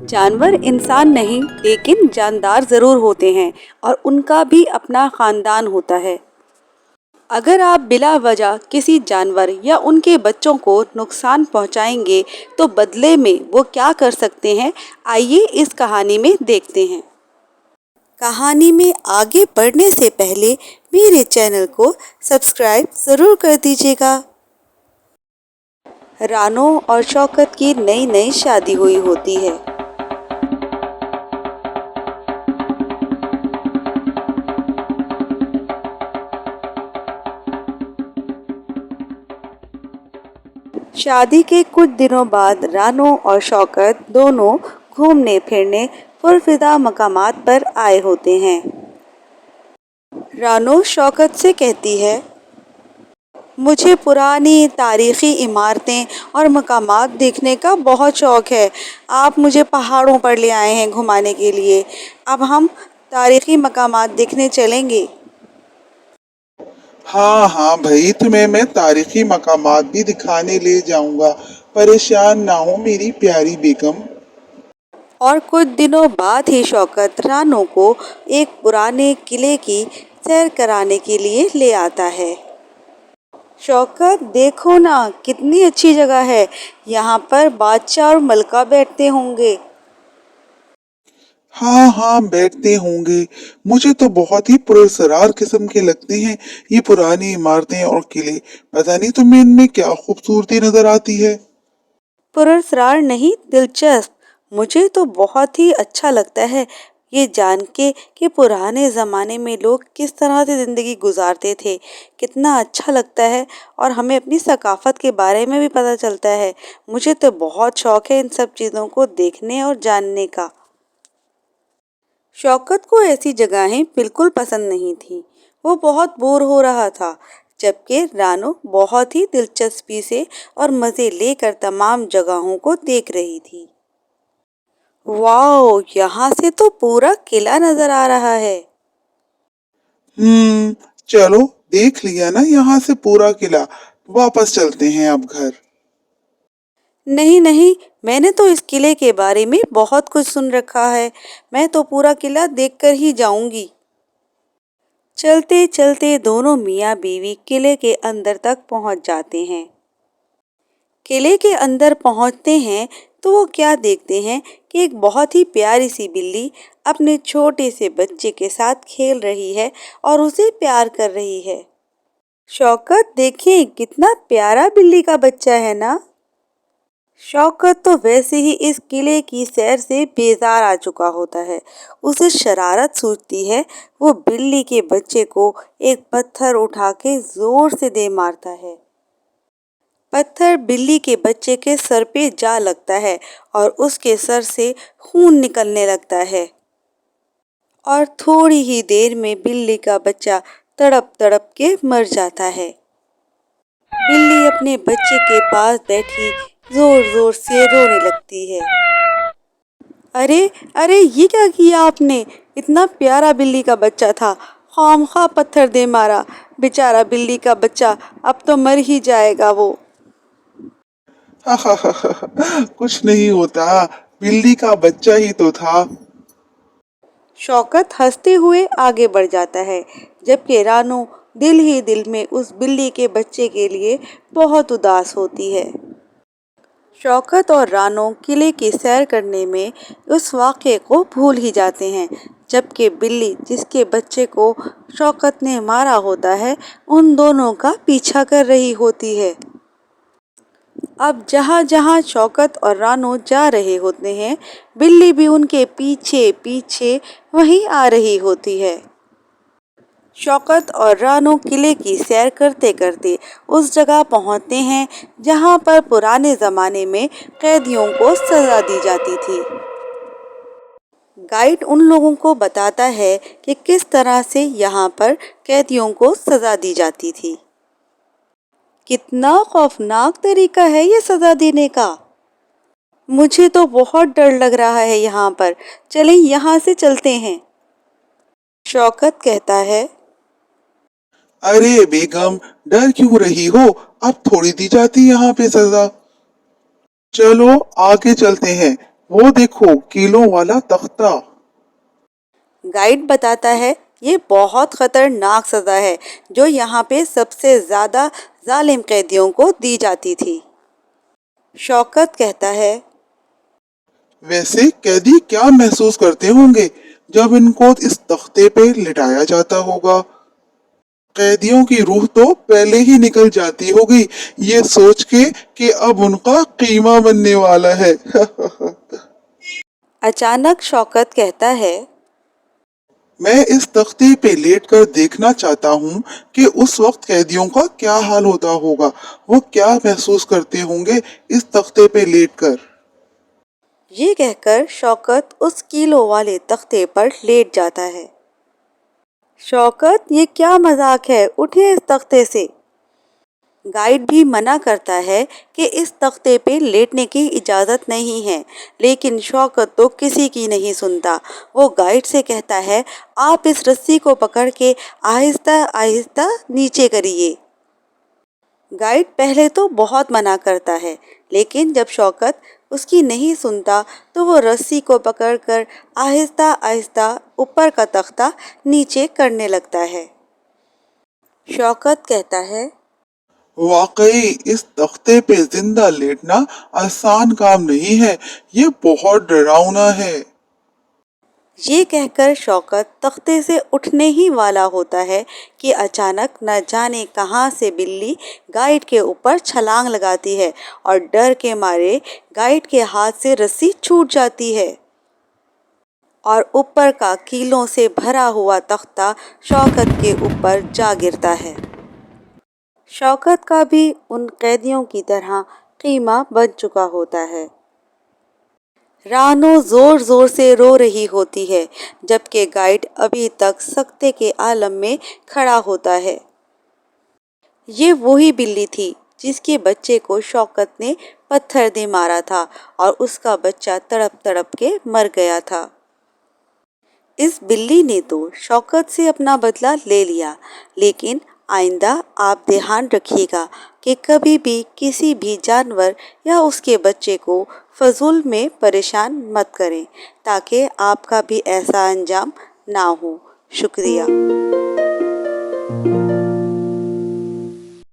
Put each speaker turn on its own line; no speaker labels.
जानवर इंसान नहीं लेकिन जानदार ज़रूर होते हैं और उनका भी अपना ख़ानदान होता है। अगर आप बिला वजह किसी जानवर या उनके बच्चों को नुकसान पहुंचाएंगे तो बदले में वो क्या कर सकते हैं, आइए इस कहानी में देखते हैं। कहानी में आगे बढ़ने से पहले मेरे चैनल को सब्सक्राइब ज़रूर कर दीजिएगा। रानो और शौकत की नई नई शादी हुई होती है। शादी के कुछ दिनों बाद रानो और शौकत दोनों घूमने फिरने पुरफिदा मकामात पर आए होते हैं। रानो शौकत से कहती है, मुझे पुरानी तारीख़ी इमारतें और मकामात देखने का बहुत शौक़ है। आप मुझे पहाड़ों पर ले आए हैं घुमाने के लिए। अब हम तारीख़ी मकामात देखने चलेंगे।
हाँ हाँ भाई, तुम्हें मैं तारीखी मकामात भी दिखाने ले जाऊंगा। परेशान ना हो मेरी प्यारी बेगम।
और कुछ दिनों बाद ही शौकत रानो को एक पुराने किले की सैर कराने के लिए ले आता है। शौकत, देखो ना कितनी अच्छी जगह है। यहाँ पर बादशाह और मलका बैठते होंगे।
हाँ हाँ, बैठते होंगे। मुझे तो बहुत ही पुरस्कार किस्म के लगते हैं ये पुरानी इमारतें और किले। पता नहीं तुम्हें इनमें क्या खूबसूरती नजर आती है।
पुरस्कार नहीं, दिलचस्प। मुझे तो बहुत ही अच्छा लगता है ये जान के कि पुराने ज़माने में लोग किस तरह से ज़िंदगी गुजारते थे। कितना अच्छा लगता है और हमें अपनी सकाफ़त के बारे में भी पता चलता है। मुझे तो बहुत शौक़ है इन सब चीज़ों को देखने और जानने का। शौकत को ऐसी जगहें बिल्कुल पसंद नहीं थीं। वो बहुत बोर हो रहा था, जबकि रानो बहुत ही दिलचस्पी से और मज़े लेकर तमाम जगहों को देख रही थी। वाओ, यहाँ से तो पूरा किला नजर आ रहा है।
चलो देख लिया ना यहाँ से पूरा किला। वापस चलते हैं अब घर।
नहीं नहीं, मैंने तो इस किले के बारे में बहुत कुछ सुन रखा है। मैं तो पूरा किला देखकर ही जाऊंगी। चलते चलते दोनों मियाँ बीवी किले के अंदर तक पहुंच जाते हैं। किले के अंदर पहुंचते हैं तो वो क्या देखते हैं कि एक बहुत ही प्यारी सी बिल्ली अपने छोटे से बच्चे के साथ खेल रही है और उसे प्यार कर रही है। शौकत, देखें कितना प्यारा बिल्ली का बच्चा है ना। शौकत तो वैसे ही इस किले की सैर से बेजार आ चुका होता है। उसे शरारत सूझती है। वो बिल्ली के बच्चे को एक पत्थर उठा के जोर से दे मारता है। पत्थर बिल्ली के बच्चे के सर पे जा लगता है और उसके सर से खून निकलने लगता है और थोड़ी ही देर में बिल्ली का बच्चा तड़प तड़प के मर जाता है। बिल्ली अपने बच्चे के पास बैठी जोर जोर से रोने लगती है। अरे अरे, ये क्या किया आपने? इतना प्यारा बिल्ली का बच्चा था, खामखा पत्थर दे मारा। बेचारा बिल्ली का बच्चा अब तो मर ही जाएगा वो।
कुछ नहीं होता, बिल्ली का बच्चा ही तो था।
शौकत हंसते हुए आगे बढ़ जाता है, जबकि रानो दिल ही दिल में उस बिल्ली के बच्चे के लिए बहुत उदास होती है। शौकत और रानो किले की सैर करने में उस वाक़े को भूल ही जाते हैं, जबकि बिल्ली जिसके बच्चे को शौकत ने मारा होता है उन दोनों का पीछा कर रही होती है। अब जहाँ जहाँ शौकत और रानो जा रहे होते हैं, बिल्ली भी उनके पीछे पीछे वहीं आ रही होती है। शौकत और रानो किले की सैर करते करते उस जगह पहुँचते हैं जहाँ पर पुराने ज़माने में कैदियों को सज़ा दी जाती थी। गाइड उन लोगों को बताता है कि किस तरह से यहाँ पर कैदियों को सज़ा दी जाती थी। कितना खौफनाक तरीका है ये सज़ा देने का। मुझे तो बहुत डर लग रहा है यहाँ पर। चलें, यहाँ से चलते हैं। शौकत कहता है,
अरे बेगम, डर क्यों रही हो? अब थोड़ी दी जाती यहाँ पे सजा। चलो आगे चलते हैं। वो देखो कीलों वाला तख्ता।
गाइड बताता है ये बहुत खतरनाक सजा है जो यहाँ पे सबसे ज्यादा जालिम कैदियों को दी जाती थी। शौकत कहता है
वैसे कैदी क्या महसूस करते होंगे जब इनको इस तख्ते पे लिटाया जाता होगा। कैदियों की रूह तो पहले ही निकल जाती होगी ये सोच के कि अब उनका कीमा बनने वाला है।
अचानक शौकत कहता है
मैं इस तख्ते पे लेटकर देखना चाहता हूँ कि उस वक्त कैदियों का क्या हाल होता होगा। वो क्या महसूस करते होंगे इस तख्ते पे लेटकर।
ये कहकर शौकत उस कीलों वाले तख्ते पर लेट जाता है। शौकत ये क्या मजाक है, उठिए इस तख्ते से। गाइड भी मना करता है कि इस तख्ते पे लेटने की इजाज़त नहीं है, लेकिन शौकत तो किसी की नहीं सुनता। वो गाइड से कहता है आप इस रस्सी को पकड़ के आहिस्ता आहिस्ता नीचे करिए। गाइड पहले तो बहुत मना करता है, लेकिन जब शौकत उसकी नहीं सुनता तो वो रस्सी को पकड़कर आहिस्ता आहिस्ता ऊपर का तख्ता नीचे करने लगता है। शौकत कहता है
वाकई इस तख्ते पे जिंदा लेटना आसान काम नहीं है। ये बहुत डरावना है।
ये कहकर शौकत तख्ते से उठने ही वाला होता है कि अचानक न जाने कहाँ से बिल्ली गाइड के ऊपर छलांग लगाती है और डर के मारे गाइड के हाथ से रस्सी छूट जाती है और ऊपर का कीलों से भरा हुआ तख्ता शौकत के ऊपर जा गिरता है। शौकत का भी उन कैदियों की तरह कीमा बन चुका होता है। रानो जोर जोर से रो रही होती है जबकि गाइड अभी तक सख्ते के आलम में खड़ा होता है। ये वही बिल्ली थी जिसके बच्चे को शौकत ने पत्थर दे मारा था और उसका बच्चा तड़प तड़प के मर गया था। इस बिल्ली ने तो शौकत से अपना बदला ले लिया, लेकिन आइंदा आप ध्यान रखिएगा कि कभी भी किसी भी जानवर या उसके बच्चे को फजूल में परेशान मत करें ताकि आपका भी ऐसा अंजाम ना हो। शुक्रिया।